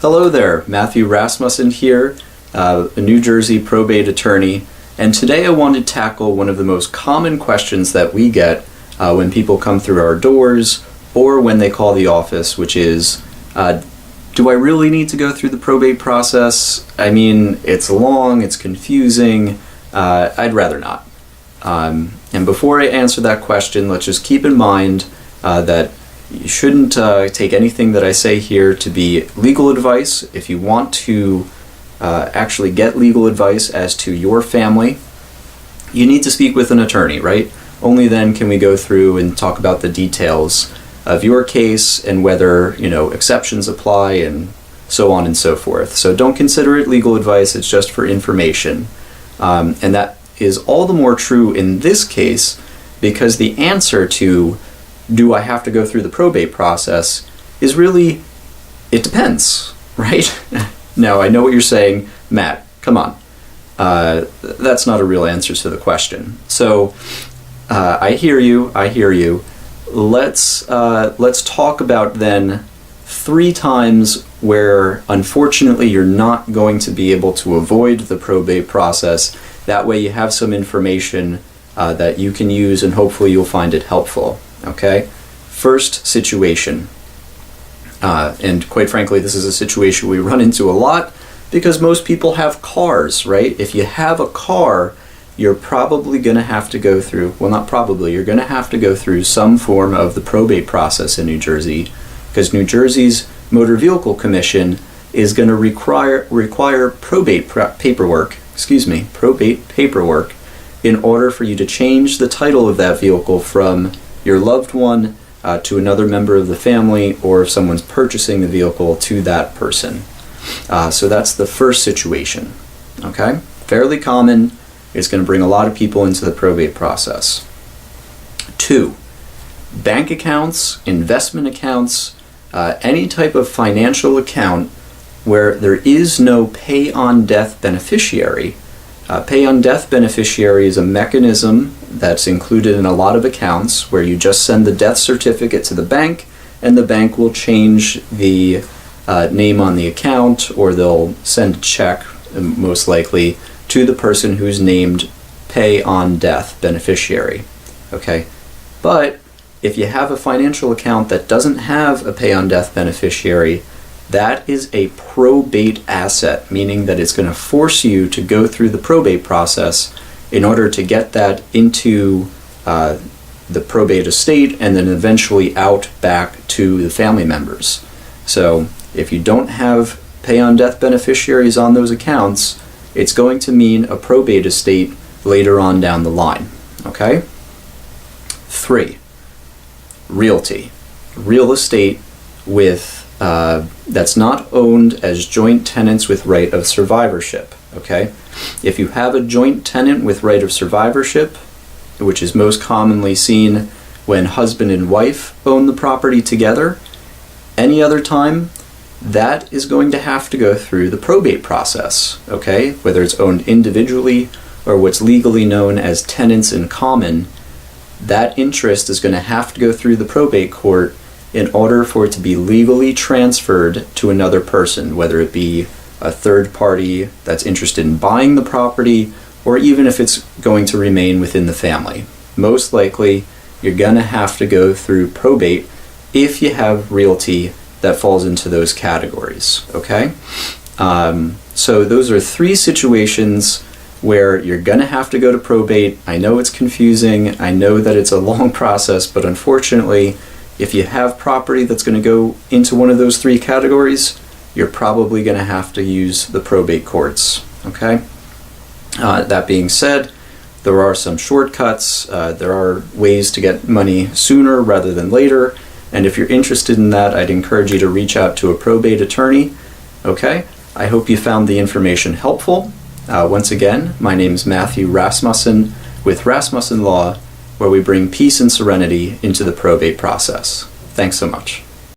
Hello there, Matthew Rasmussen here, a New Jersey probate attorney, and today I want to tackle one of the most common questions that we get when people come through our doors or when they call the office, which is, do I really need to go through the probate process? I mean, it's long, it's confusing, I'd rather not. And before I answer that question, let's just keep in mind that you shouldn't take anything that I say here to be legal advice. If you want to actually get legal advice as to your family, you need to speak with an attorney, right? Only then can we go through and talk about the details of your case and whether, exceptions apply and so on and so forth. So don't consider it legal advice, it's just for information. And that is all the more true in this case because the answer to do I have to go through the probate process is really, it depends, right? Now, I know what you're saying, Matt, come on. That's not a real answer to the question. So, I hear you. Let's talk about then 3 times where, unfortunately, you're not going to be able to avoid the probate process. That way you have some information that you can use and hopefully you'll find it helpful. Okay, first situation, and quite frankly this is a situation we run into a lot because most people have cars, right? If you have a car, you're probably going to have to go through, well, not probably, you're going to have to go through some form of the probate process in New Jersey because New Jersey's Motor Vehicle Commission is going to require probate paperwork in order for you to change the title of that vehicle from your loved one to another member of the family, or if someone's purchasing the vehicle to that person. So that's the first situation. Okay? Fairly common. It's going to bring a lot of people into the probate process. 2, bank accounts, investment accounts, any type of financial account where there is no pay-on-death beneficiary. Pay-on-death beneficiary is a mechanism that's included in a lot of accounts where you just send the death certificate to the bank and the bank will change the name on the account, or they'll send a check, most likely, to the person who's named pay-on-death beneficiary. Okay? But if you have a financial account that doesn't have a pay-on-death beneficiary, that is a probate asset, meaning that it's going to force you to go through the probate process in order to get that into the probate estate and then eventually out back to the family members. So if you don't have pay-on-death beneficiaries on those accounts, it's going to mean a probate estate later on down the line. Okay? 3, realty. Real estate with that's not owned as joint tenants with right of survivorship. Okay? If you have a joint tenant with right of survivorship, which is most commonly seen when husband and wife own the property together, any other time, that is going to have to go through the probate process. Okay? Whether it's owned individually or what's legally known as tenants in common, that interest is going to have to go through the probate court in order for it to be legally transferred to another person, whether it be a third party that's interested in buying the property, or even if it's going to remain within the family. Most likely, you're going to have to go through probate if you have realty that falls into those categories. Okay? So those are 3 situations where you're going to have to go to probate. I know it's confusing. I know that it's a long process, but unfortunately, if you have property that's going to go into one of those 3 categories, you're probably going to have to use the probate courts. Okay? That being said, there are some shortcuts. There are ways to get money sooner rather than later. And if you're interested in that, I'd encourage you to reach out to a probate attorney. Okay? I hope you found the information helpful. Once again, my name is Matthew Rasmussen with Rasmussen Law, where we bring peace and serenity into the probate process. Thanks so much.